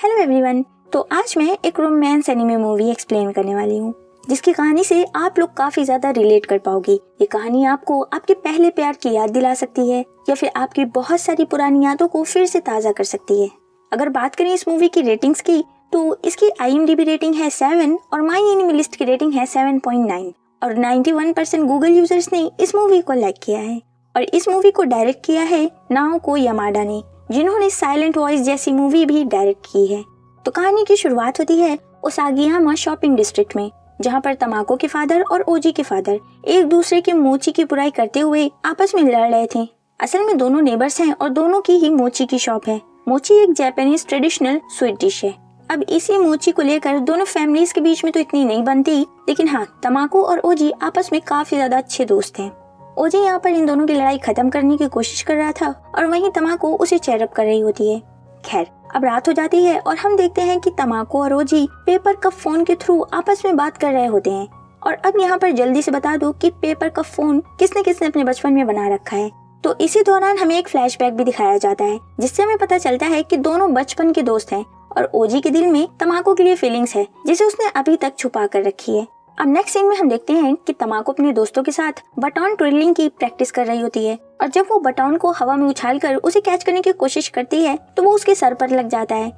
Hello everyone. तो आज मैं एक रोमांस एनिमे मूवी एक्सप्लेन करने वाली हूँ जिसकी कहानी से आप लोग काफी ज्यादा रिलेट कर पाओगे। ये कहानी आपको आपके पहले प्यार की याद दिला सकती है या फिर आपकी बहुत सारी पुरानी यादों को फिर से ताजा कर सकती है। अगर बात करें इस मूवी की रेटिंग्स की तो इसकी IMDb रेटिंग है 7 और माई एनिमे लिस्ट की रेटिंग है 7.9 और 91% गूगल यूजर्स ने इस मूवी को लाइक किया है। और इस मूवी को डायरेक्ट किया है नाओको यामाडा ने, जिन्होंने साइलेंट वॉइस जैसी मूवी भी डायरेक्ट की है। तो कहानी की शुरुआत होती है ओसागियामा शॉपिंग डिस्ट्रिक्ट में, जहां पर तमाको के फादर और ओजी के फादर एक दूसरे के मोची की बुराई करते हुए आपस में लड़ रहे थे। असल में दोनों नेबर्स हैं और दोनों की ही मोची की शॉप है। मोची एक जापानीज ट्रेडिशनल स्वीट डिश है। अब इसी मोची को लेकर दोनों फैमिलीज के बीच में तो इतनी नहीं बनती, लेकिन हाँ, तमाको और ओजी आपस में काफी ज्यादा अच्छे दोस्त हैं। ओजी यहाँ पर इन दोनों की लड़ाई खत्म करने की कोशिश कर रहा था और वहीं तमाको उसे चेयरअप कर रही होती है। खैर, अब रात हो जाती है और हम देखते हैं कि तमाको और ओजी पेपर कप फोन के थ्रू आपस में बात कर रहे होते हैं। और अब यहाँ पर जल्दी से बता दूं कि पेपर कप फोन किसने किसने अपने बचपन में बना रखा है। तो इसी दौरान हमें एक फ्लैशबैक भी दिखाया जाता है जिससे हमें पता चलता है कि दोनों बचपन के दोस्त हैं और ओजी के दिल में तमाको के लिए फीलिंग्स है जिसे उसने अभी तक छुपा कर रखी है। अब नेक्स्ट सीन में हम देखते हैं कि तमाको अपने दोस्तों के साथ बटन ट्विडलिंग की प्रैक्टिस कर रही होती है और जब वो बटन को हवा में उछालकर उसे कैच करने की कोशिश करती है तो वो उसके सर पर लग जाता है।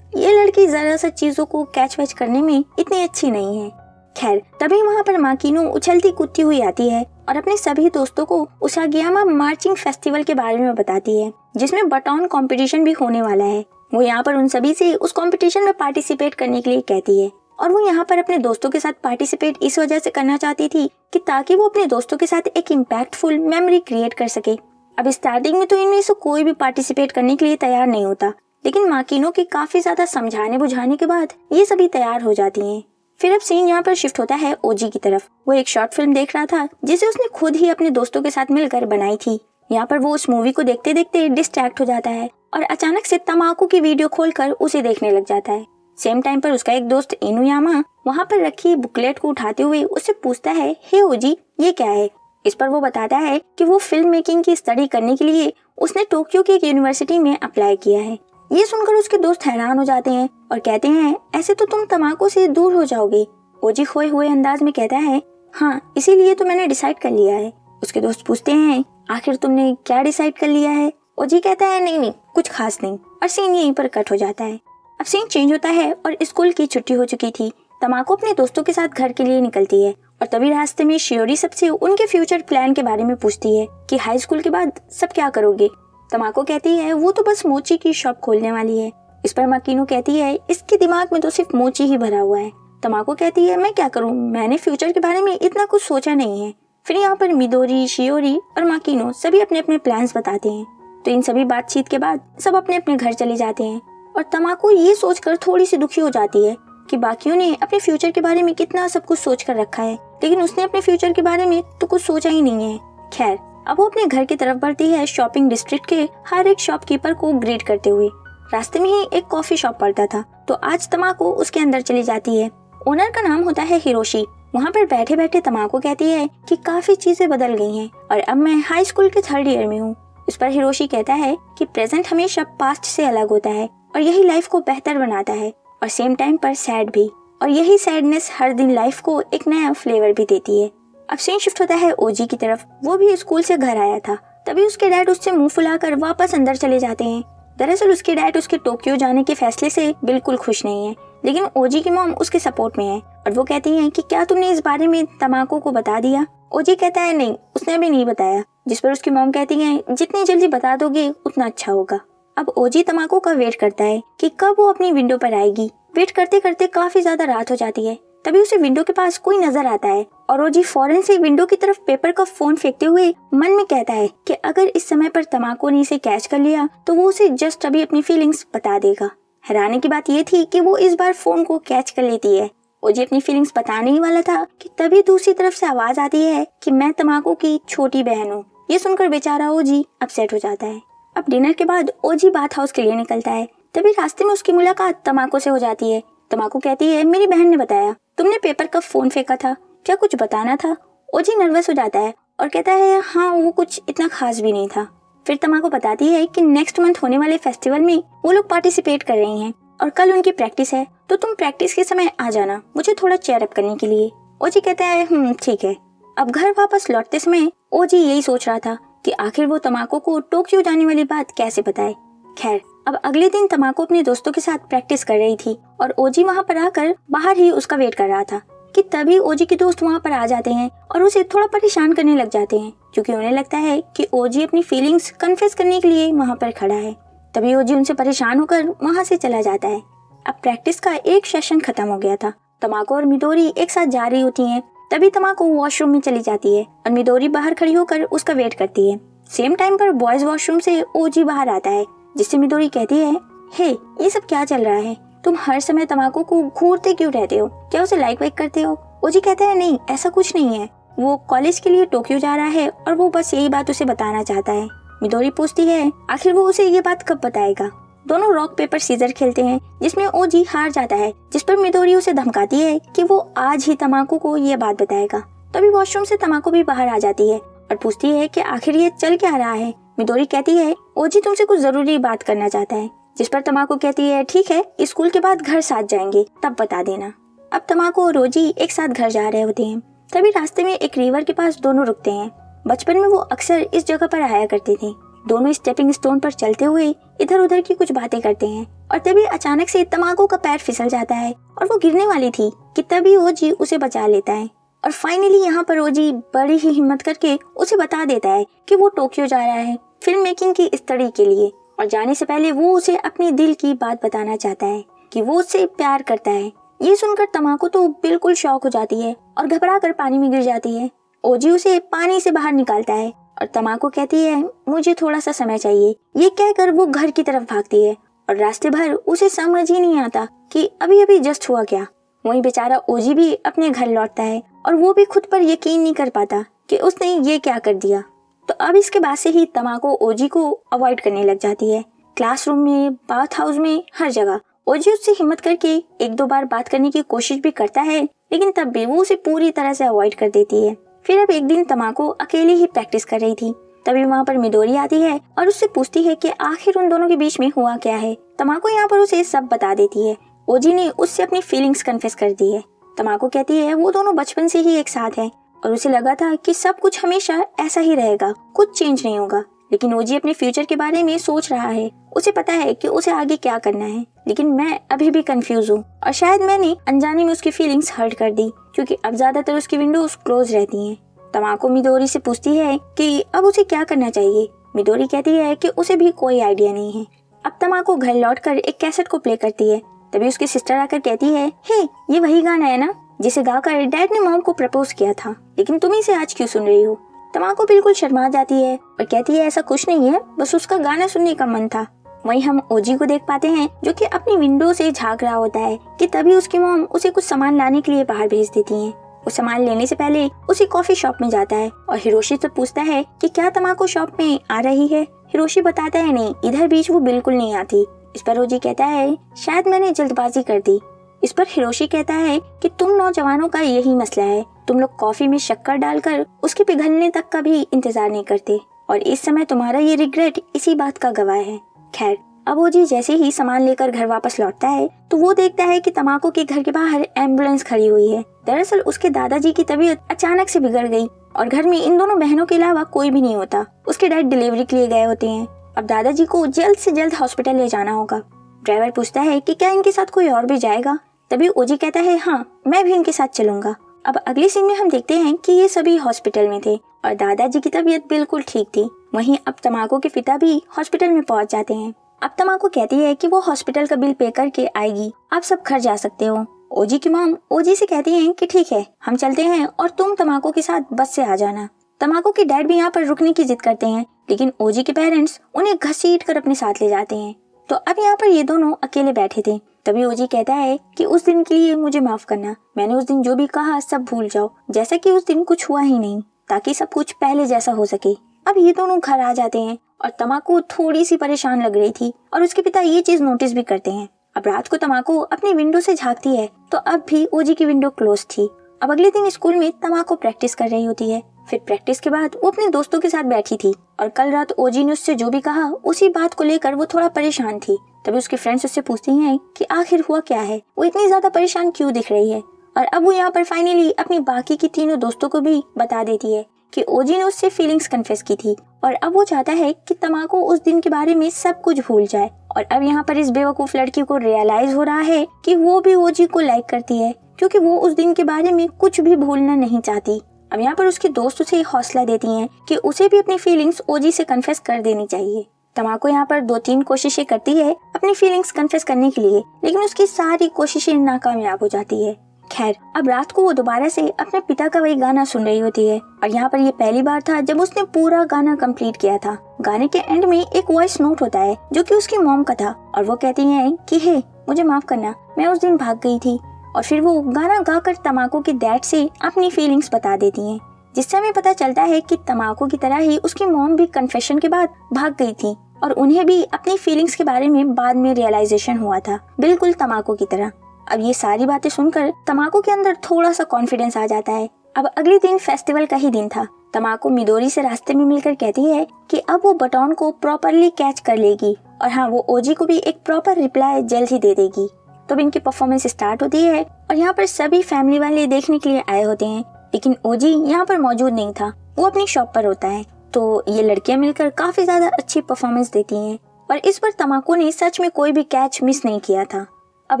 ये लड़की जरा सा चीजों को कैच वैच करने में इतनी अच्छी नहीं है। खैर, तभी वहाँ पर माकिनो उछलती कूदती हुई आती है और अपने सभी दोस्तों को ओसागियामा मार्चिंग फेस्टिवल के बारे में बताती है जिसमें बटन कंपटीशन भी होने वाला है। वो यहाँ पर उन सभी से उस कंपटीशन में पार्टिसिपेट करने के लिए कहती है और वो यहाँ पर अपने दोस्तों के साथ पार्टिसिपेट इस वजह से करना चाहती थी कि ताकि वो अपने दोस्तों के साथ एक इम्पैक्टफुल मेमोरी क्रिएट कर सके। अब स्टार्टिंग में तो इनमें से कोई भी पार्टिसिपेट करने के लिए तैयार नहीं होता, लेकिन माकिनो के काफी ज्यादा समझाने बुझाने के बाद ये सभी तैयार हो जाती हैं। फिर अब सीन यहाँ पर शिफ्ट होता है ओजी की तरफ। वो एक शॉर्ट फिल्म देख रहा था जिसे उसने खुद ही अपने दोस्तों के साथ मिलकर बनाई थी। यहाँ पर वो उस मूवी को देखते देखते डिस्ट्रैक्ट हो जाता है और अचानक से तमाको की वीडियो खोलकर उसे देखने लग जाता है। सेम टाइम पर उसका एक दोस्त इनुयामा वहाँ पर रखी बुकलेट को उठाते हुए उससे पूछता है, हे ओजी, ये क्या है? इस पर वो बताता है कि वो फिल्म मेकिंग की स्टडी करने के लिए उसने टोक्यो की एक यूनिवर्सिटी में अप्लाई किया है। ये सुनकर उसके दोस्त हैरान हो जाते हैं और कहते हैं, ऐसे तो तुम तमाको से दूर हो जाओगे। ओजी खोए हुए अंदाज में कहता है, हाँ, इसीलिए तो मैंने डिसाइड कर लिया है। उसके दोस्त पूछते हैं, आखिर तुमने क्या डिसाइड कर लिया है? ओजी कहता है, नहीं, कुछ खास नहीं। और सीन यहीं पर कट हो जाता है। अब सीन चेंज होता है और स्कूल की छुट्टी हो चुकी थी। तमाको अपने दोस्तों के साथ घर के लिए निकलती है और तभी रास्ते में शियोरी सबसे उनके फ्यूचर प्लान के बारे में पूछती है कि हाई स्कूल के बाद सब क्या करोगे। तमाको कहती है वो तो बस मोची की शॉप खोलने वाली है। इस पर माकिनो कहती है इसके दिमाग में तो सिर्फ मोची ही भरा हुआ है। तमाको कहती है मैं क्या करूँ, मैंने फ्यूचर के बारे में इतना कुछ सोचा नहीं है। फिर यहाँ पर मिदोरी, शियोरी और माकिनो सभी अपने अपने प्लान्स बताते हैं। तो इन सभी बातचीत के बाद सब अपने अपने घर चले जाते हैं और तमाको ये सोचकर थोड़ी सी दुखी हो जाती है कि बाकियों ने अपने फ्यूचर के बारे में कितना सब कुछ सोच कर रखा है, लेकिन उसने अपने फ्यूचर के बारे में तो कुछ सोचा ही नहीं है। खैर, अब वो अपने घर की तरफ बढ़ती है शॉपिंग डिस्ट्रिक्ट के हर एक शॉपकीपर को ग्रीट करते हुए। रास्ते में ही एक कॉफी शॉप पड़ता था तो आज तमाको उसके अंदर चली जाती है। ओनर का नाम होता है हिरोशी। वहाँ पर बैठे बैठे तमाको कहती है कि काफी चीजें बदल गई हैं और अब मैं हाई स्कूल के 3rd ईयर में हूँ। इस पर हिरोशी कहता है कि प्रेजेंट हमेशा पास्ट से अलग होता है और यही लाइफ को बेहतर बनाता है और सेम टाइम पर सैड भी, और यही सैडनेस हर दिन लाइफ को एक नया फ्लेवर भी देती है। अब सीन शिफ्ट होता है ओजी की तरफ। वो भी स्कूल से घर आया था, तभी उसके डैड उससे मुंह फुलाकर वापस अंदर चले जाते हैं। दरअसल उसके डैड उसके टोक्यो जाने के फैसले से बिल्कुल खुश नहीं है, लेकिन ओजी की मॉम उसके सपोर्ट में है और वो कहती है कि क्या तुमने इस बारे में तमाको को बता दिया? ओजी कहता है नहीं, उसने अभी नहीं बताया। जिस पर उसकी मॉम कहती है जितनी जल्दी बता दोगे उतना अच्छा होगा। अब ओजी तमाको का वेट करता है कि कब वो अपनी विंडो पर आएगी। वेट करते करते काफी ज्यादा रात हो जाती है। तभी उसे विंडो के पास कोई नजर आता है और ओजी फौरन से विंडो की तरफ पेपर का फोन फेंकते हुए मन में कहता है कि अगर इस समय पर तमाको ने इसे कैच कर लिया तो वो उसे जस्ट अभी अपनी फीलिंग्स बता देगा। हैरानी की बात ये थी कि वो इस बार फोन को कैच कर लेती है। ओजी अपनी फीलिंग्स बताने ही वाला था कि तभी दूसरी तरफ से आवाज आती है कि मैं तमाको की छोटी बहन हूँ। ये सुनकर बेचारा ओजी अपसेट हो जाता है। अब डिनर के बाद ओजी बाथ हाउस के लिए निकलता है। तभी रास्ते में उसकी मुलाकात तमाको से हो जाती है। तमाको कहती है मेरी बहन ने बताया तुमने पेपर का फोन फेंका था, क्या कुछ बताना था? ओजी नर्वस हो जाता है और कहता है हाँ, वो कुछ इतना खास भी नहीं था। फिर तमाको बताती है कि नेक्स्ट मंथ होने वाले फेस्टिवल में वो लोग पार्टिसिपेट कर रही हैं और कल उनकी प्रैक्टिस है, तो तुम प्रैक्टिस के समय आ जाना मुझे थोड़ा चेयर अप करने के लिए। ओजी कहता है ठीक है। अब घर वापस लौटते समय ओजी यही सोच रहा था कि आखिर वो तमाको को टोक्यो जाने वाली बात कैसे बताए। खैर, अब अगले दिन तमाको अपने दोस्तों के साथ प्रैक्टिस कर रही थी और ओजी वहाँ पर आकर बाहर ही उसका वेट कर रहा था कि तभी ओजी के दोस्त वहाँ पर आ जाते हैं और उसे थोड़ा परेशान करने लग जाते हैं, क्योंकि उन्हें लगता है कि ओजी अपनी फीलिंग्स कन्फेस करने के लिए वहाँ पर खड़ा है। तभी ओजी उनसे परेशान होकर वहाँ से चला जाता है। अब प्रैक्टिस का एक सेशन खत्म हो गया था। तमाको और मिदोरी एक साथ जा रही होती हैं। तभी तमाको वॉशरूम में चली जाती है और मिदोरी बाहर खड़ी होकर उसका वेट करती है। सेम टाइम पर बॉयज वॉशरूम से ओजी बाहर आता है, जिससे मिदोरी कहती है, हे ये सब क्या चल रहा है? तुम हर समय तमाको को घूरते क्यों रहते हो? क्या उसे लाइक वाइक करते हो? ओजी कहता है, नहीं ऐसा कुछ नहीं है, वो कॉलेज के लिए टोक्यो जा रहा है और वो बस यही बात उसे बताना चाहता है। मिदोरी पूछती है आखिर वो उसे ये बात कब बताएगा। दोनों रॉक पेपर सीजर खेलते हैं, जिसमें ओजी हार जाता है, जिस पर मिदोरी उसे धमकाती है कि वो आज ही तमाको को ये बात बताएगा। तभी वॉशरूम से तमाको भी बाहर आ जाती है और पूछती है कि आखिर ये चल क्या रहा है। मिदोरी कहती है ओजी तुमसे कुछ जरूरी बात करना चाहता है, जिस पर तमाको कहती है ठीक है, स्कूल के बाद घर साथ जाएंगे तब बता देना। अब तमाको और ओजी एक साथ घर जा रहे होते हैं। तभी रास्ते में एक रिवर के पास दोनों रुकते हैं। बचपन में वो अक्सर इस जगह पर आया करते थे। दोनों स्टेपिंग स्टोन पर चलते हुए इधर उधर की कुछ बातें करते हैं और तभी अचानक से तमाको का पैर फिसल जाता है और वो गिरने वाली थी कि तभी ओजी उसे बचा लेता है। और फाइनली यहाँ पर ओजी बड़ी ही हिम्मत करके उसे बता देता है कि वो टोक्यो जा रहा है फिल्म मेकिंग की स्टडी के लिए, और जाने से पहले वो उसे अपनी दिल की बात बताना चाहता है कि वो उससे प्यार करता है। ये सुनकर तमाको तो बिल्कुल शॉक हो जाती है और घबरा कर पानी में गिर जाती है। ओजी उसे पानी से बाहर निकालता है और तमाको कहती है मुझे थोड़ा सा समय चाहिए। ये कहकर वो घर की तरफ भागती है और रास्ते भर उसे समझ ही नहीं आता कि अभी अभी जस्ट हुआ क्या। वहीं बेचारा ओजी भी अपने घर लौटता है और वो भी खुद पर यकीन नहीं कर पाता कि उसने ये क्या कर दिया। तो अब इसके बाद से ही तमाको ओजी को अवॉइड करने लग जाती है। क्लासरूम में, बाथ हाउस में, हर जगह ओजी उससे हिम्मत करके एक दो बार बात करने की कोशिश भी करता है, लेकिन तब भी वो उसे पूरी तरह से अवॉइड कर देती है। फिर अब एक दिन तमाको अकेली ही प्रैक्टिस कर रही थी। तभी वहाँ पर मिदोरी आती है और उससे पूछती है कि आखिर उन दोनों के बीच में हुआ क्या है। तमाको यहाँ पर उसे सब बता देती है। ओजी ने उससे अपनी फीलिंग्स कन्फेस कर दी है। तमाको कहती है वो दोनों बचपन से ही एक साथ हैं और उसे लगा था कि सब कुछ हमेशा ऐसा ही रहेगा, कुछ चेंज नहीं होगा। लेकिन ओजी अपने फ्यूचर के बारे में सोच रहा है। उसे पता है कि उसे आगे क्या करना है, लेकिन मैं अभी भी कंफ्यूज हूँ और शायद मैंने अनजाने में उसकी फीलिंग्स हर्ट कर दी, क्योंकि अब ज्यादातर उसकी विंडोज क्लोज रहती हैं। तमाको मिदोरी से पूछती है कि अब उसे क्या करना चाहिए। मिदोरी कहती है कि उसे भी कोई आइडिया नहीं है। अब तमाको घर लौटकर एक कैसेट को प्ले करती है। तभी उसकी सिस्टर आकर कहती है हे ये वही गाना है ना जिसे गाकर डैड ने मॉम को प्रपोज किया था, लेकिन तुम इसे आज क्यों सुन रही हो। तमाको बिल्कुल शर्मा जाती है और कहती है ऐसा कुछ नहीं है, बस उसका गाना सुनने का मन था। वहीं हम ओजी को देख पाते हैं जो कि अपनी विंडो से झांक रहा होता है कि तभी उसकी मॉम उसे कुछ सामान लाने के लिए बाहर भेज देती हैं। वो सामान लेने से पहले उसी कॉफी शॉप में जाता है और हिरोशी से पूछता है कि क्या तमाको शॉप में आ रही है। हिरोशी बताता है नहीं, इधर बीच वो बिल्कुल नहीं आती। इस पर ओजी कहता है शायद मैंने जल्दबाजी कर दी। इस पर हिरोशी कहता है कि तुम नौजवानों का यही मसला है, तुम लोग कॉफी में शक्कर डालकर उसके पिघलने तक का भी इंतजार नहीं करते और इस समय तुम्हारा ये रिग्रेट इसी बात का गवाह है। खैर, अब ओजी जैसे ही सामान लेकर घर वापस लौटता है तो वो देखता है कि तमाको के घर के बाहर एम्बुलेंस खड़ी हुई है। दरअसल उसके दादाजी की तबीयत अचानक से बिगड़ गई और घर में इन दोनों बहनों के अलावा कोई भी नहीं होता। उसके डैड डिलीवरी के लिए गए होते हैं। अब दादाजी को जल्द से जल्द हॉस्पिटल ले जाना होगा। ड्राइवर पूछता है कि क्या इनके साथ कोई और भी जाएगा। तभी ओजी कहता है हाँ, मैं भी इनके साथ चलूंगा। अब अगले सीन में हम देखते हैं कि ये सभी हॉस्पिटल में थे और दादाजी की तबीयत बिल्कुल ठीक थी। वहीं अब तमाको के पिता भी हॉस्पिटल में पहुंच जाते हैं। अब तमाको कहती है कि वो हॉस्पिटल का बिल पे करके आएगी, आप सब घर जा सकते हो। ओजी की मॉम ओजी से कहती हैं कि ठीक है, हम चलते हैं और तुम तमाको के साथ बस से आ जाना। तमाको के डैड भी यहाँ पर रुकने की जिद करते हैं, लेकिन ओजी के पेरेंट्स उन्हें घसीट कर अपने साथ ले जाते हैं। तो अब यहाँ पर ये दोनों अकेले बैठे थे। तभी ओजी कहता है कि उस दिन के लिए मुझे माफ करना, मैंने उस दिन जो भी कहा सब भूल जाओ, जैसा कि उस दिन कुछ हुआ ही नहीं, ताकि सब कुछ पहले जैसा हो सके। अब ये दोनों घर आ जाते हैं और तमाको थोड़ी सी परेशान लग रही थी और उसके पिता ये चीज नोटिस भी करते हैं। अब रात को तमाको अपनी विंडो से झांकती है तो अब भी ओजी की विंडो क्लोज थी। अब अगले दिन स्कूल में तमाको प्रैक्टिस कर रही होती है। फिर प्रैक्टिस के बाद वो अपने दोस्तों के साथ बैठी थी और कल रात ओजी ने उससे जो भी कहा उसी बात को लेकर वो थोड़ा परेशान थी। तभी उसकी फ्रेंड्स उससे पूछती हैं कि आखिर हुआ क्या है, वो इतनी ज्यादा परेशान क्यों दिख रही है। और अब वो यहाँ पर फाइनली अपनी बाकी की तीनों दोस्तों को भी बता देती है कि ओजी ने उससे फीलिंग्स कन्फेस की थी और अब वो चाहता है कि तमाको उस दिन के बारे में सब कुछ भूल जाए। और अब यहाँ पर इस बेवकूफ लड़की को रियलाइज हो रहा है कि वो भी ओजी को लाइक करती है, क्योंकि वो उस दिन के बारे में कुछ भी भूलना नहीं चाहती। अब यहाँ पर उसके दोस्त उसे हौसला देती हैं कि उसे भी अपनी फीलिंग्स ओजी से कन्फेस कर देनी चाहिए। तमाको यहाँ पर 2-3 कोशिशें करती है अपनी फीलिंग्स कन्फेस करने के लिए, लेकिन उसकी सारी कोशिशें नाकामयाब हो जाती है। खैर, अब रात को वो दोबारा से अपने पिता का वही गाना सुन रही होती है और यहाँ पर ये पहली बार था जब उसने पूरा गाना कंप्लीट किया था। गाने के एंड में एक वॉइस नोट होता है जो कि उसकी मॉम का था और वो कहती हैं कि हे, मुझे माफ करना, मैं उस दिन भाग गई थी। और फिर वो गाना गाकर तमाको के डैड से अपनी फीलिंग्स बता देती हैं, जिससे हमें पता चलता है कि तमाको की तरह ही उसकी मॉम भी कन्फेशन के बाद भाग गई थी और उन्हें भी अपनी फीलिंग्स के बारे में बाद में रियलाइजेशन हुआ था, बिल्कुल तमाको की तरह। अब ये सारी बातें सुनकर तमाको के अंदर थोड़ा सा कॉन्फिडेंस आ जाता है। अब अगले दिन फेस्टिवल का ही दिन था। तमाको मिदोरी से रास्ते में मिलकर कहती है कि अब वो बटॉन को प्रॉपरली कैच कर लेगी और हाँ, वो ओजी को भी एक प्रॉपर रिप्लाई जल्द ही दे देगी। तो इनकी परफॉर्मेंस स्टार्ट होती है और यहाँ पर सभी फैमिली वाले देखने के लिए आए होते हैं, लेकिन ओजी यहाँ पर मौजूद नहीं था, वो अपनी शॉप पर होता है। तो ये लड़कियां मिलकर काफी ज्यादा अच्छी परफॉर्मेंस देती हैं और इस बार तमाको ने सच में कोई भी कैच मिस नहीं किया था। अब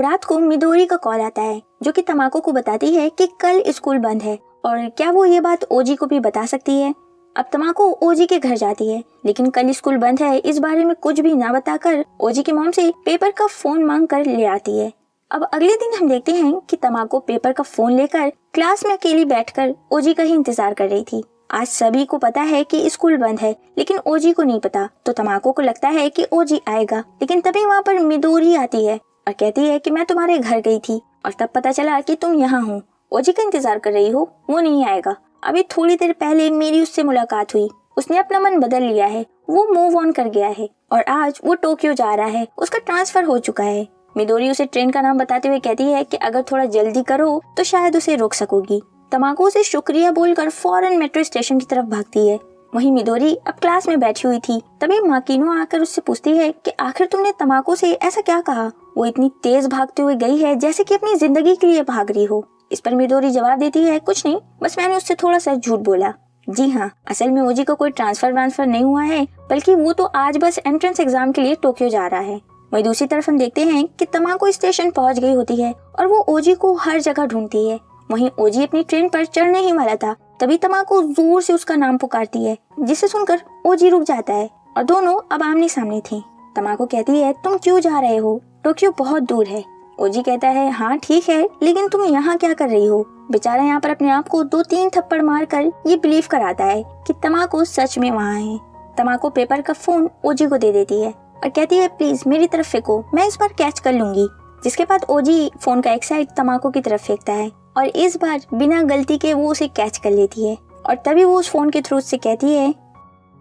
रात को मिदोरी का कॉल आता है जो कि तमाको को बताती है कि कल स्कूल बंद है और क्या वो ये बात ओजी को भी बता सकती है। अब तमाको ओजी के घर जाती है, लेकिन कल स्कूल बंद है इस बारे में कुछ भी ना बताकर ओजी की मॉम से पेपर का फोन मांग कर ले आती है। अब अगले दिन हम देखते हैं कि तमाको पेपर का फोन लेकर क्लास में अकेली बैठकर ओजी का ही इंतजार कर रही थी। आज सभी को पता है कि स्कूल बंद है, लेकिन ओजी को नहीं पता। तो तमाको को लगता है कि ओजी आएगा, लेकिन तभी वहाँ पर मिदोरी आती है और कहती है कि मैं तुम्हारे घर गई थी और तब पता चला कि तुम यहाँ हो, ओजी का इंतजार कर रही हो, वो नहीं आएगा। अभी थोड़ी देर पहले मेरी उससे मुलाकात हुई, उसने अपना मन बदल लिया है, वो मूव ऑन कर गया है और आज वो टोक्यो जा रहा है, उसका ट्रांसफर हो चुका है। मिदोरी उसे ट्रेन का नाम बताते हुए कहती है कि अगर थोड़ा जल्दी करो तो शायद उसे रोक सकोगी। तमाको से शुक्रिया बोलकर फौरन मेट्रो स्टेशन की तरफ भागती है। वहीं मिदोरी अब क्लास में बैठी हुई थी, तभी माकिनो आकर उससे पूछती है कि आखिर तुमने तमाको से ऐसा क्या कहा, वो इतनी तेज भागते हुए गई है जैसे कि अपनी जिंदगी के लिए भाग रही हो। इस पर मिदोरी जवाब देती है, कुछ नहीं, बस मैंने उससे थोड़ा सा झूठ बोला। जी हाँ, असल में ओजी का कोई ट्रांसफर नहीं हुआ है, बल्कि वो तो आज बस एंट्रेंस एग्जाम के लिए टोक्यो जा रहा है। वहीं दूसरी तरफ हम देखते हैं कि तमाको स्टेशन पहुंच गई होती है और वो ओजी को हर जगह ढूंढती है। वहीं ओजी अपनी ट्रेन पर चढ़ने ही वाला था, तभी तमाको जोर से उसका नाम पुकारती है, जिसे सुनकर ओजी रुक जाता है और दोनों अब आमने सामने थे। तमाको कहती है, तुम क्यों जा रहे हो, टोक्यो बहुत दूर है। ओजी कहता है, हाँ ठीक है, लेकिन तुम यहाँ क्या कर रही हो। बेचारा यहाँ पर अपने आप को 2-3 थप्पड़ मारकर ये बिलीव कराता है कि तमाको सच में वहाँ है। तमाको पेपर का फोन ओजी को दे देती है और कहती है, प्लीज मेरी तरफ फेंको, मैं इस बार कैच कर लूंगी। जिसके बाद ओजी फोन का एक साइड तमाको की तरफ फेंकता है और इस बार बिना गलती के वो उसे कैच कर लेती है और तभी वो उस फोन के थ्रू से कहती है,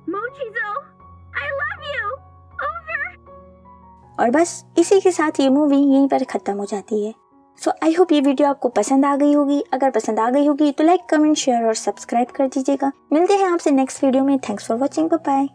मोचिज़ो, I love you, over। और बस इसी के साथ ये मूवी यहीं पर खत्म हो जाती है। सो आई होप ये वीडियो आपको पसंद आ गई होगी। अगर पसंद आ गई होगी तो लाइक, कमेंट, शेयर और सब्सक्राइब कर दीजिएगा। मिलते हैं आपसे नेक्स्ट वीडियो में। Thanks for watching, bye bye.